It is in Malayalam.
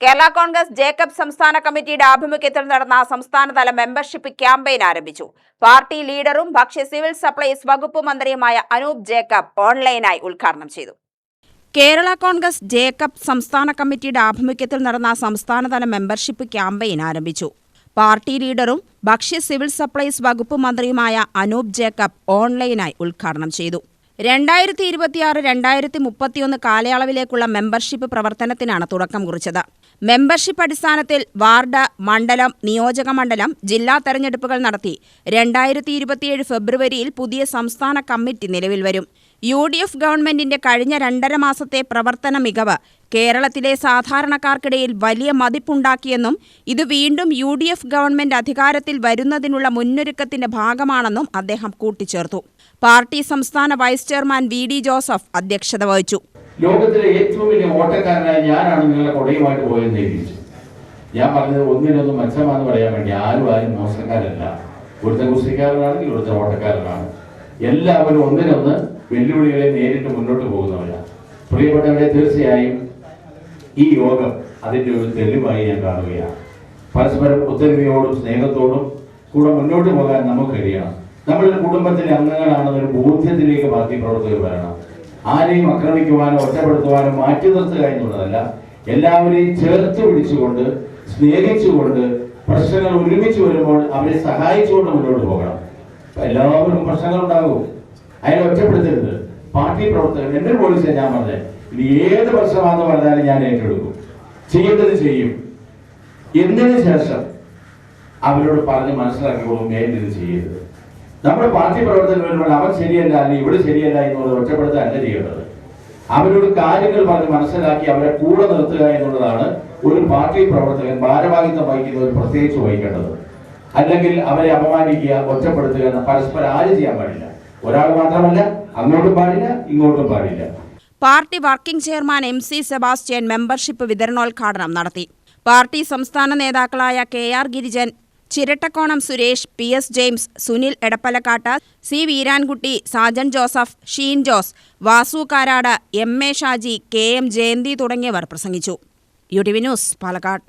കേരള കോൺഗ്രസ് ജേക്കബ് സംസ്ഥാന കമ്മിറ്റിയുടെ ആഭിമുഖ്യത്തിൽ നടന്ന സംസ്ഥാനതല മെമ്പർഷിപ്പ് ക്യാമ്പയിൻ ആരംഭിച്ചു. പാർട്ടി ലീഡറും ഭക്ഷ്യ സിവിൽ സപ്ലൈസ് വകുപ്പ് മന്ത്രിയുമായ അനൂപ് ജേക്കബ് ഓൺലൈനായി ഉദ്ഘാടനം ചെയ്തു. കേരള കോൺഗ്രസ് ജേക്കബ് സംസ്ഥാന കമ്മിറ്റിയുടെ ആഭിമുഖ്യത്തിൽ നടന്ന സംസ്ഥാനതല മെമ്പർഷിപ്പ് ക്യാമ്പയിൻ ആരംഭിച്ചു. പാർട്ടി ലീഡറും ഭക്ഷ്യ സിവിൽ സപ്ലൈസ് വകുപ്പ് മന്ത്രിയുമായ അനൂപ് ജേക്കബ് ഓൺലൈനായി ഉദ്ഘാടനം ചെയ്തു. 2026-2031 കാലയളവിലേക്കുള്ള മെമ്പർഷിപ്പ് പ്രവർത്തനത്തിനാണ് തുടക്കം കുറിച്ചത്. മെമ്പർഷിപ്പ് അടിസ്ഥാനത്തിൽ വാർഡ്, മണ്ഡലം, നിയോജക മണ്ഡലം, ജില്ലാ തെരഞ്ഞെടുപ്പുകൾ നടത്തി 2027 ഫെബ്രുവരിയിൽ പുതിയ സംസ്ഥാന കമ്മിറ്റി നിലവിൽ വരും. UDF ഗവൺമെന്റിന്റെ കഴിഞ്ഞ 2.5 മാസത്തെ പ്രവർത്തന മികവ് കേരളത്തിലെ സാധാരണക്കാർക്കിടയിൽ വലിയ മതിപ്പുണ്ടാക്കിയെന്നും ഇത് വീണ്ടും UDF ഗവൺമെന്റ് അധികാരത്തിൽ വരുന്നതിനുള്ള മുന്നൊരുക്കത്തിന്റെ ഭാഗമാണെന്നും അദ്ദേഹം കൂട്ടിച്ചേർത്തു. പാർട്ടി സംസ്ഥാന വൈസ് ചെയർമാൻ VD ജോസഫ് അധ്യക്ഷത വഹിച്ചു. ലോകത്തിലെ ഏറ്റവും വലിയ ഓട്ടക്കാരനായ ഞാനാണ് നിങ്ങളെ കൊടയുമായിട്ട് പോയെന്ന് എഴുതിച്ചു. ഞാൻ പറഞ്ഞത് ഒന്നിനൊന്നും മെച്ചമാണെന്ന് പറയാൻ വേണ്ടി ആരും മോശക്കാരല്ല. ഒരുത്തൻ കുസ്തിക്കാരനാണെങ്കിൽ ഒരുത്തൻ ഓട്ടക്കാരനാണ്. എല്ലാവരും ഒന്നിനൊന്ന് വെല്ലുവിളികളെ നേരിട്ട് മുന്നോട്ട് പോകുന്നവരാണ്. പ്രിയപ്പെട്ടവരെ, തീർച്ചയായും ഈ യോഗം അതിന്റെ ഒരു തെളിവായി ഞാൻ കാണുകയാണ്. പരസ്പരം ഒത്തൊരുമയോടും സ്നേഹത്തോടും കൂടെ മുന്നോട്ട് പോകാൻ നമുക്ക് കഴിയണം. നമ്മളൊരു കുടുംബത്തിലെ അംഗങ്ങളാണെന്നൊരു ബോധ്യത്തിലേക്ക് പാർട്ടി പ്രവർത്തകർ വരണം. ആരെയും ആക്രമിക്കുവാനോ ഒറ്റപ്പെടുത്തുവാനോ മാറ്റി നിർത്തുക എന്നുള്ളതല്ല, എല്ലാവരെയും ചേർത്ത് പിടിച്ചുകൊണ്ട് സ്നേഹിച്ചുകൊണ്ട് പ്രശ്നങ്ങൾ ഒരുമിച്ച് വരുമ്പോൾ അവരെ സഹായിച്ചുകൊണ്ട് മുന്നോട്ട് പോകണം. എല്ലാവർക്കും പ്രശ്നങ്ങൾ ഉണ്ടാകും, അതിനെ ഒറ്റപ്പെടുത്തരുത്. പാർട്ടി പ്രവർത്തകർ എൻ്റെ പോലീസ് ഞാൻ പറഞ്ഞത്, ഇനി ഏത് പ്രശ്നമാണെന്ന് പറഞ്ഞാലും ഞാൻ ഏറ്റെടുക്കും, ചെയ്യേണ്ടത് ചെയ്യും. എന്നതിന് ശേഷം അവരോട് പറഞ്ഞ് മനസ്സിലാക്കിക്കോളും, ഇത് ചെയ്യരുത്. നമ്മുടെ പാർട്ടി പ്രവർത്തകർ വരുമ്പോൾ അവർ ശരിയല്ല അല്ലെങ്കിൽ ഇവിടെ ശരിയല്ല എന്നുള്ളത് ഒറ്റപ്പെടുത്തല്ല ചെയ്യേണ്ടത്. അവരോട് കാര്യങ്ങൾ പറഞ്ഞ് മനസ്സിലാക്കി അവരെ കൂടെ നിർത്തുക എന്നുള്ളതാണ് ഒരു പാർട്ടി പ്രവർത്തകൻ ഭാരവാഹിത്വം വഹിക്കുന്നവർ പ്രത്യേകിച്ച് വഹിക്കേണ്ടത്. അല്ലെങ്കിൽ അവരെ അപമാനിക്കുക, ഒറ്റപ്പെടുത്തുക എന്ന പരസ്പരം ആരും ചെയ്യാൻ പാടില്ല. ഒരാൾ മാത്രമല്ല, അങ്ങോട്ടും പാടില്ല, ഇങ്ങോട്ടും പാടില്ല. Party working chairman MC Sebastian membership വിതരണോദ്ഘാടനം നടത്തി. പാർട്ടി സംസ്ഥാന നേതാക്കളായ KR Girijan, Chirattakkonam Suresh, PS James, Sunil Edappalakkad, C Veerankutty, Sajan Joseph, Sheen Jose, Vasu Karat, MA Shaji, KM Jayanthi തുടങ്ങിയവർ പ്രസംഗിച്ചു. UTV news, Palakkad.